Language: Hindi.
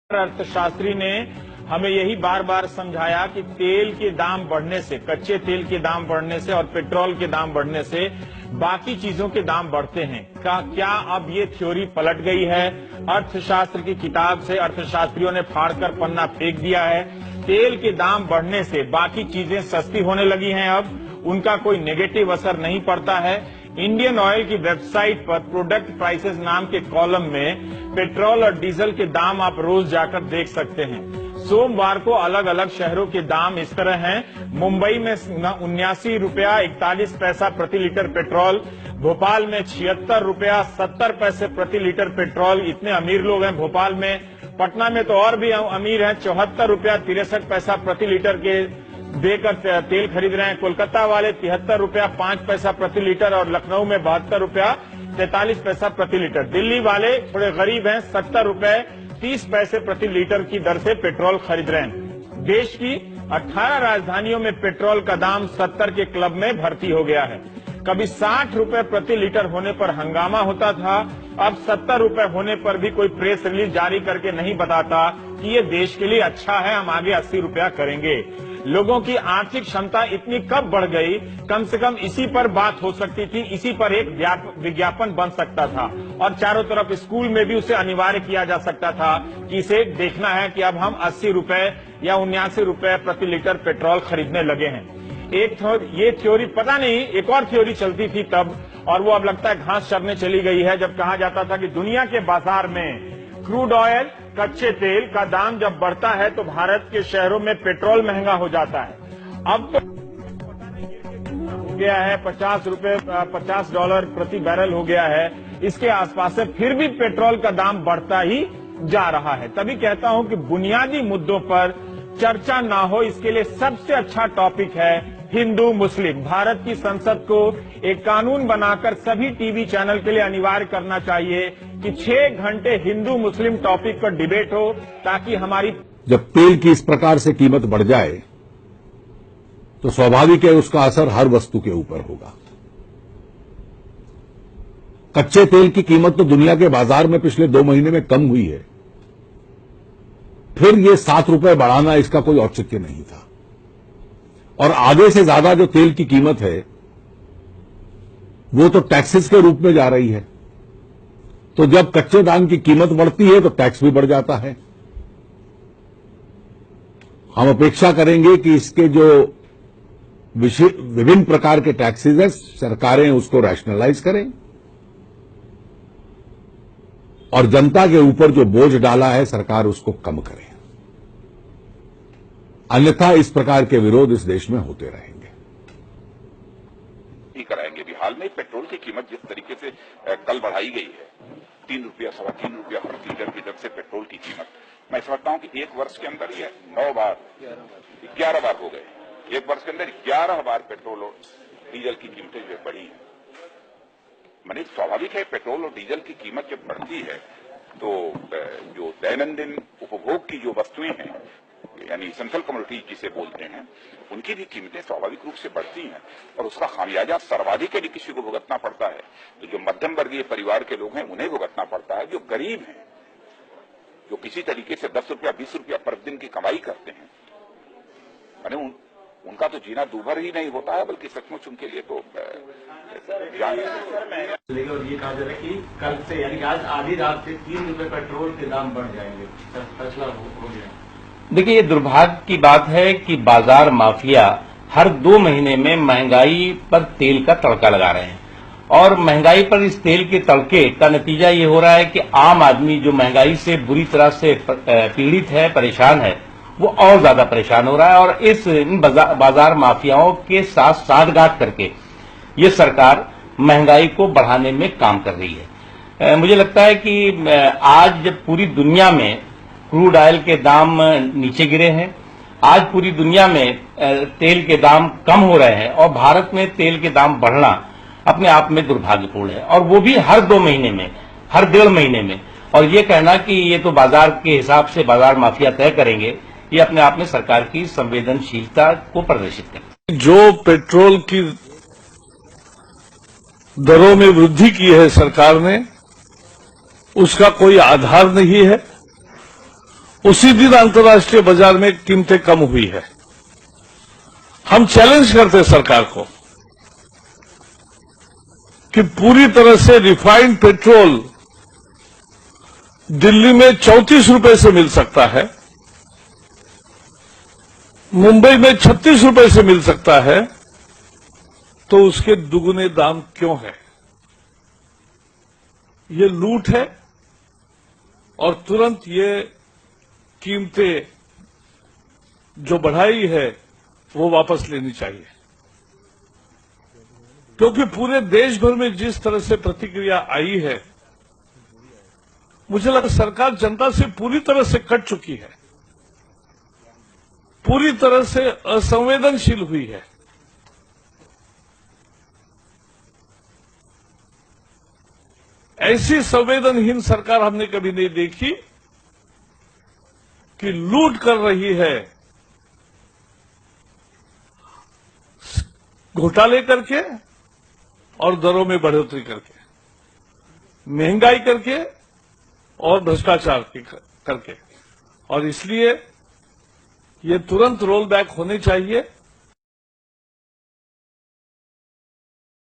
अर्थशास्त्री ने हमें यही बार बार समझाया कि तेल के दाम बढ़ने से, कच्चे तेल के दाम बढ़ने से और पेट्रोल के दाम बढ़ने से बाकी चीजों के दाम बढ़ते हैं। क्या अब ये थ्योरी पलट गई है? अर्थशास्त्र की किताब से अर्थशास्त्रियों ने फाड़कर पन्ना फेंक दिया है। तेल के दाम बढ़ने से बाकी चीजें सस्ती होने लगी हैं, अब उनका कोई नेगेटिव असर नहीं पड़ता है। इंडियन ऑयल की वेबसाइट पर प्रोडक्ट प्राइसेस नाम के कॉलम में पेट्रोल और डीजल के दाम आप रोज जाकर देख सकते हैं। सोमवार को अलग अलग शहरों के दाम इस तरह हैं। मुंबई में 79 रुपया 41 पैसा प्रति लीटर पेट्रोल, भोपाल में 76 रुपया 70 पैसे प्रति लीटर पेट्रोल। इतने अमीर लोग हैं भोपाल में। पटना में तो और भी अमीर हैं, 74 रुपया 63 पैसा प्रति लीटर के देकर तेल खरीद रहे हैं। कोलकाता वाले 73 रुपया 5 पैसा प्रति लीटर और लखनऊ में 72 रुपया 43 पैसा प्रति लीटर। दिल्ली वाले थोड़े गरीब हैं, 70 रुपए 30 पैसे प्रति लीटर की दर से पेट्रोल खरीद रहे हैं। देश की 18 राजधानियों में पेट्रोल का दाम 70 के क्लब में भर्ती हो गया है। कभी 60 रुपए प्रति लीटर होने पर हंगामा होता था, अब 70 रुपए होने पर भी कोई प्रेस रिलीज जारी करके नहीं बताता कि ये देश के लिए अच्छा है, हम आगे 80 रुपया करेंगे। लोगों की आर्थिक क्षमता इतनी कब बढ़ गई? कम से कम इसी पर बात हो सकती थी, इसी पर एक विज्ञापन बन सकता था और चारों तरफ स्कूल में भी उसे अनिवार्य किया जा सकता था कि इसे देखना है कि अब हम 80 रुपए या 79 रुपए प्रति लीटर पेट्रोल खरीदने लगे हैं। ये थ्योरी पता नहीं, एक और थ्योरी चलती थी तब, और वो अब लगता है घास चरने चली गई है, जब कहा जाता था कि दुनिया के बाजार में क्रूड ऑयल, कच्चे तेल का दाम जब बढ़ता है तो भारत के शहरों में पेट्रोल महंगा हो जाता है। अब तो हो गया है $50 प्रति बैरल हो गया है, इसके आसपास से, फिर भी पेट्रोल का दाम बढ़ता ही जा रहा है। तभी कहता हूं कि बुनियादी मुद्दों पर चर्चा ना हो, इसके लिए सबसे अच्छा टॉपिक है हिंदू मुस्लिम। भारत की संसद को एक कानून बनाकर सभी टीवी चैनल के लिए अनिवार्य करना चाहिए कि 6 घंटे हिंदू मुस्लिम टॉपिक पर डिबेट हो, ताकि हमारी जब तेल की इस प्रकार से कीमत बढ़ जाए तो स्वाभाविक है उसका असर हर वस्तु के ऊपर होगा। कच्चे तेल की कीमत तो दुनिया के बाजार में पिछले 2 महीने में कम हुई है, फिर ये 7 रुपए बढ़ाना इसका कोई औचित्य नहीं था। और आगे से ज्यादा जो तेल की कीमत है वो तो टैक्सेस के रूप में जा रही है, तो जब कच्चे दान की कीमत बढ़ती है तो टैक्स भी बढ़ जाता है। हम अपेक्षा करेंगे कि इसके जो विभिन्न प्रकार के टैक्सेस हैं, सरकारें उसको रैशनलाइज करें और जनता के ऊपर जो बोझ डाला है सरकार उसको कम करे, अन्यथा इस प्रकार के विरोध इस देश में होते रहेंगे। कराएंगे भी। हाल में पेट्रोल की कीमत जिस तरीके से कल बढ़ाई गई है, 3 रुपया 3.25 रुपया प्रति लीटर की दर से पेट्रोल की कीमत, मैं समझता हूं कि 1 वर्ष के अंदर ये 9 बार 11 बार हो गए। 1 वर्ष के अंदर 11 बार पेट्रोल और डीजल की कीमतें जो बढ़ी हैं। माने स्वाभाविक है, पेट्रोल और डीजल की कीमत जब बढ़ती है तो जो दैनंदिन उपभोग की जो वस्तुएं हैं, यानी इसेंशियल कमोडिटी जिसे बोलते हैं, उनकी भी कीमतें स्वाभाविक रूप से बढ़ती हैं और उसका खामियाजा सर्वाधिक यदि किसी को भुगतना पड़ता है तो जो मध्यम वर्गीय परिवार के लोग हैं उन्हें भुगतना पड़ता है। जो गरीब हैं, जो किसी तरीके से 10 रुपया 20 रुपया प्रतिदिन की कमाई करते हैं, माने उनका तो जीना दूभर ही नहीं होता है, बल्कि सचमुच उनके लिए तो और ये कहा जा रहा है कि कल से, यानी आज आधी रात से 3 रुपए पेट्रोल के दाम बढ़ जाएंगे, फैसला हो गया। देखिए, ये दुर्भाग्य की बात है कि बाजार माफिया हर 2 महीने में महंगाई पर तेल का तड़का लगा रहे हैं और महंगाई पर इस तेल के तड़के का नतीजा ये हो रहा है कि आम आदमी जो महंगाई से बुरी तरह से पीड़ित है, परेशान है, वो और ज्यादा परेशान हो रहा है। और इन बाजार माफियाओं के साथ साठगांठ करके ये सरकार महंगाई को बढ़ाने में काम कर रही है। मुझे लगता है कि आज जब पूरी दुनिया में क्रूड ऑयल के दाम नीचे गिरे हैं, आज पूरी दुनिया में तेल के दाम कम हो रहे हैं और भारत में तेल के दाम बढ़ना अपने आप में दुर्भाग्यपूर्ण है, और वो भी हर 2 महीने में, हर 1.5 महीने में। और ये कहना कि ये तो बाजार के हिसाब से बाजार माफिया तय करेंगे, ये अपने आप में सरकार की संवेदनशीलता को प्रदर्शित करता है। जो पेट्रोल की दरों में वृद्धि की है सरकार ने, उसका कोई आधार नहीं है। उसी दिन अंतर्राष्ट्रीय बाजार में कीमतें कम हुई है। हम चैलेंज करते हैं सरकार को कि पूरी तरह से रिफाइंड पेट्रोल दिल्ली में 34 रुपए से मिल सकता है, मुंबई में 36 रुपए से मिल सकता है, तो उसके दुगुने दाम क्यों है? ये लूट है और तुरंत ये कीमतें जो बढ़ाई है वो वापस लेनी चाहिए, क्योंकि पूरे देश भर में जिस तरह से प्रतिक्रिया आई है, मुझे लगता है सरकार जनता से पूरी तरह से कट चुकी है, पूरी तरह से असंवेदनशील हुई है। ऐसी संवेदनहीन सरकार हमने कभी नहीं देखी कि लूट कर रही है, घोटाले करके और दरों में बढ़ोतरी करके, महंगाई करके और भ्रष्टाचार करके। और इसलिए ये तुरंत रोल बैक होने चाहिए